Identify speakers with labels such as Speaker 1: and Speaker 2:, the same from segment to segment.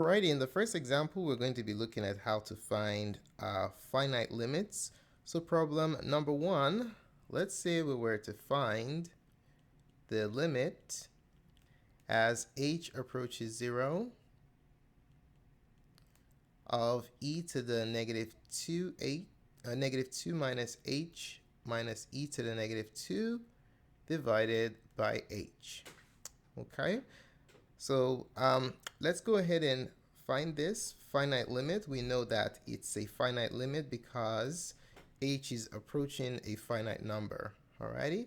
Speaker 1: Alrighty, in the first example, we're going to be looking at how to find finite limits. So problem number one, let's say we were to find the limit as h approaches 0 of e to the negative 2 minus h minus e to the negative 2 divided by h. Okay, so let's go ahead and find this finite limit. We know that it's a finite limit because h is approaching a finite number. Alrighty,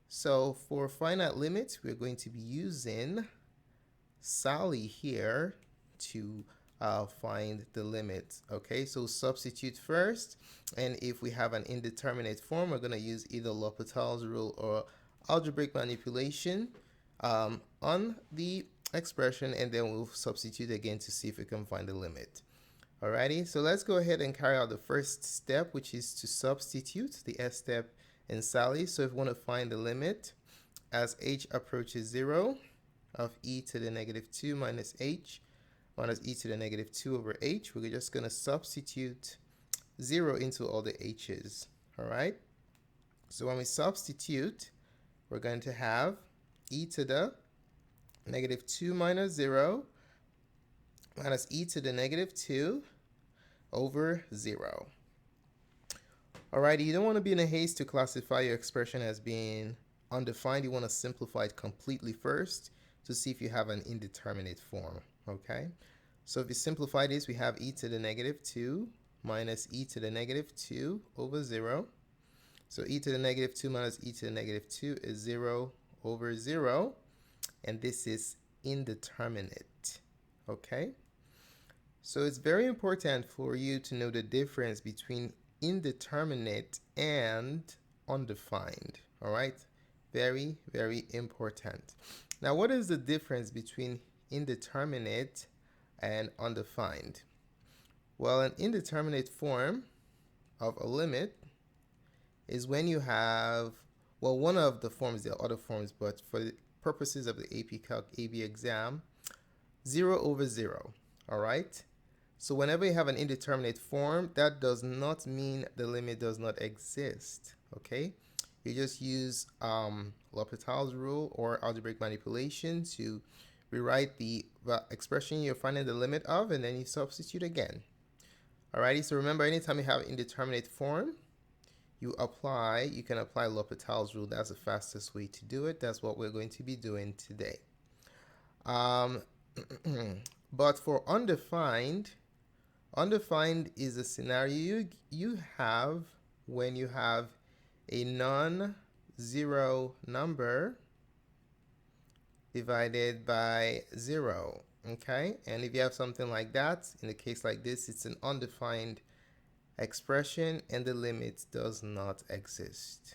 Speaker 1: so for finite limits, we're going to be using Sally here to find the limit. Okay, so substitute first, and if we have an indeterminate form, we're going to use either L'Hopital's rule or algebraic manipulation on the expression, and then we'll substitute again to see if we can find the limit. Alrighty, so let's go ahead and carry out the first step, which is to substitute the S step in Sally. So if we want to find the limit as h approaches 0 of e to the negative 2 minus h minus e to the negative 2 over h, we're just going to substitute 0 into all the h's. Alright, so when we substitute, we're going to have e to the negative 2 minus 0 minus e to the negative 2 over 0. Alright, you don't want to be in a haste to classify your expression as being undefined. You want to simplify it completely first to see if you have an indeterminate form. Okay, so if you simplify this, we have e to the negative 2 minus e to the negative 2 over 0. So e to the negative 2 minus e to the negative 2 is 0 over 0, and this is indeterminate. Okay, so it's very important for you to know the difference between indeterminate and undefined. All right, very, very important. Now, what is the difference between indeterminate and undefined? Well, an indeterminate form of a limit is when you have, well, one of the forms, there are other forms, but for the purposes of the AP Calc AB exam, 0 over 0. All right, so whenever you have an indeterminate form, that does not mean the limit does not exist. Okay, you just use L'Hopital's rule or algebraic manipulation to rewrite the expression you're finding the limit of, and then you substitute again. Alrighty, so remember, anytime you have indeterminate form, you can apply L'Hopital's rule. That's the fastest way to do it. That's what we're going to be doing today. But for undefined is a scenario you have when you have a non-zero number divided by 0. Okay, and if you have something like that, in a case like this, it's an undefined expression and the limit does not exist.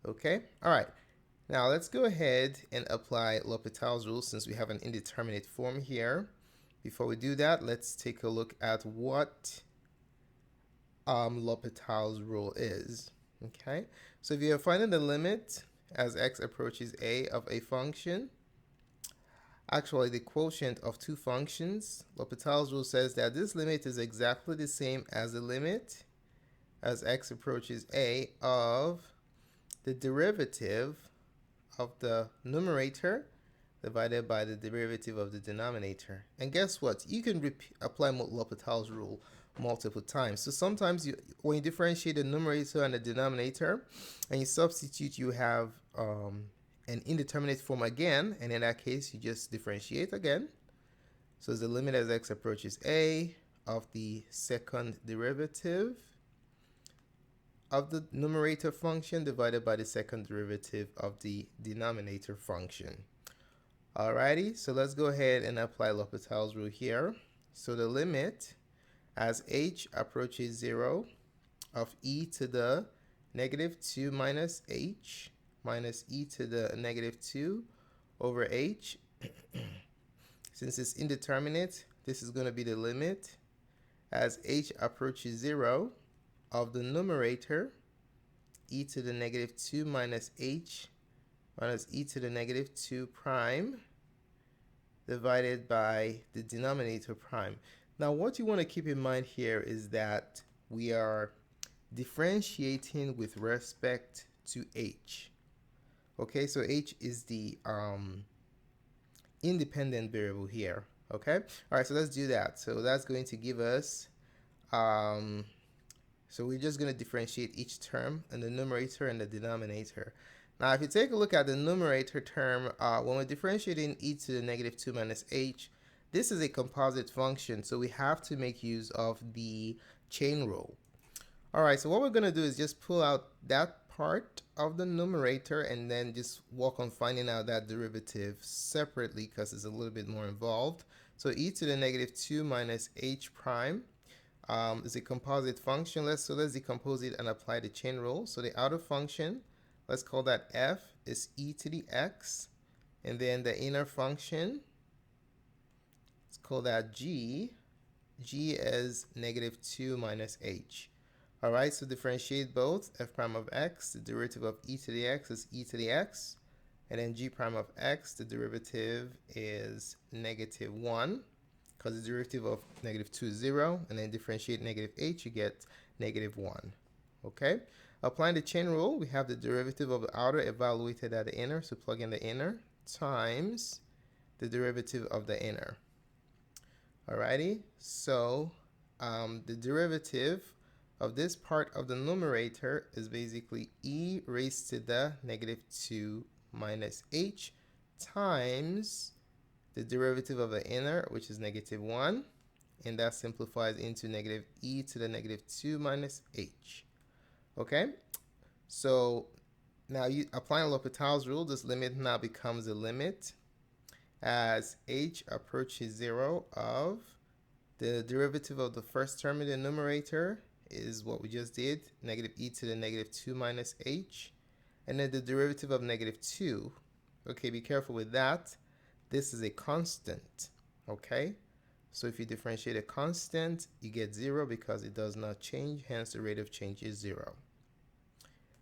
Speaker 1: Okay, all right, now let's go ahead and apply L'Hopital's rule since we have an indeterminate form here. Before we do that, let's take a look at what L'Hopital's rule is. Okay, so if you're finding the limit as x approaches a of a function, actually the quotient of two functions, L'Hopital's rule says that this limit is exactly the same as the limit as x approaches a of the derivative of the numerator divided by the derivative of the denominator. And guess what? You can apply L'Hopital's rule multiple times. So sometimes when you differentiate the numerator and the denominator and you substitute, you have an indeterminate form again, and in that case you just differentiate again. So it's the limit as x approaches a of the second derivative of the numerator function divided by the second derivative of the denominator function. Alrighty, so let's go ahead and apply L'Hopital's rule here. So the limit as h approaches 0 of e to the negative 2 minus h minus e to the negative 2 over h. Since it's indeterminate, this is going to be the limit as h approaches 0 of the numerator e to the negative 2 minus h minus e to the negative 2 prime divided by the denominator prime. Now what you want to keep in mind here is that we are differentiating with respect to h. Okay, so h is the independent variable here. Okay, all right, so let's do that. So that's going to give us so we're just going to differentiate each term in the numerator and the denominator. Now if you take a look at the numerator term, when we're differentiating e to the negative 2 minus h, this is a composite function, so we have to make use of the chain rule. Alright, so what we're going to do is just pull out that part of the numerator and then just work on finding out that derivative separately because it's a little bit more involved. So e to the negative 2 minus h prime is a composite function. Let's decompose it and apply the chain rule. So the outer function, let's call that f, is e to the x, and then the inner function, let's call that g. G is negative 2 minus h. Alright, so differentiate both. F prime of x, the derivative of e to the x is e to the x, and then g prime of x, the derivative is negative 1, because the derivative of negative 2 is 0, and then differentiate negative h, you get negative 1. Okay, applying the chain rule, we have the derivative of the outer evaluated at the inner, so plug in the inner, times the derivative of the inner. Alrighty, so the derivative of this part of the numerator is basically e raised to the negative 2 minus h times the derivative of the inner, which is negative 1, and that simplifies into negative e to the negative 2 minus h. Okay, so now you applying L'Hopital's rule, this limit now becomes a limit as h approaches 0 of the derivative of the first term in the numerator is what we just did, negative e to the negative 2 minus h, and then the derivative of negative 2. Okay, be careful with that. This is a constant. Okay, so if you differentiate a constant, you get 0 because it does not change, hence the rate of change is 0.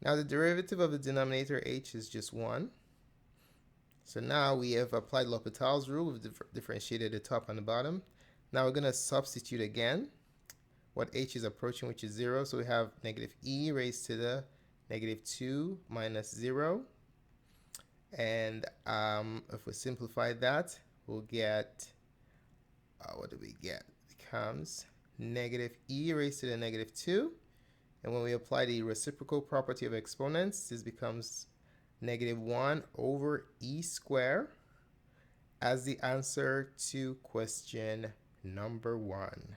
Speaker 1: Now the derivative of the denominator h is just 1. So now we have applied L'Hopital's rule. We've differentiated the top and the bottom. Now we're going to substitute again what h is approaching, which is 0. So we have negative e raised to the negative 2 minus 0. And if we simplify that, we'll get, what do we get? It becomes negative e raised to the negative 2. And when we apply the reciprocal property of exponents, this becomes negative 1 over e squared as the answer to question number 1.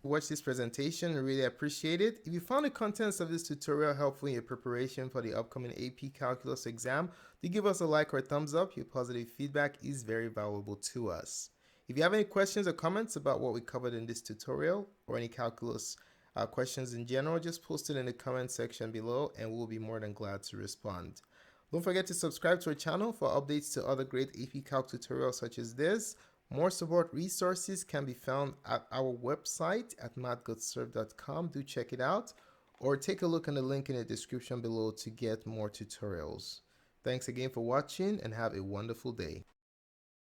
Speaker 1: Watch this presentation, I really appreciate it. If you found the contents of this tutorial helpful in your preparation for the upcoming AP Calculus exam, do give us a like or a thumbs up. Your positive feedback is very valuable to us. If you have any questions or comments about what we covered in this tutorial or any calculus questions in general, just post it in the comment section below and we'll be more than glad to respond. Don't forget to subscribe to our channel for updates to other great AP Calc tutorials such as this. More support resources can be found at our website at mathgotserved.com. Do check it out, or take a look on the link in the description below to get more tutorials. Thanks again for watching and have a wonderful day.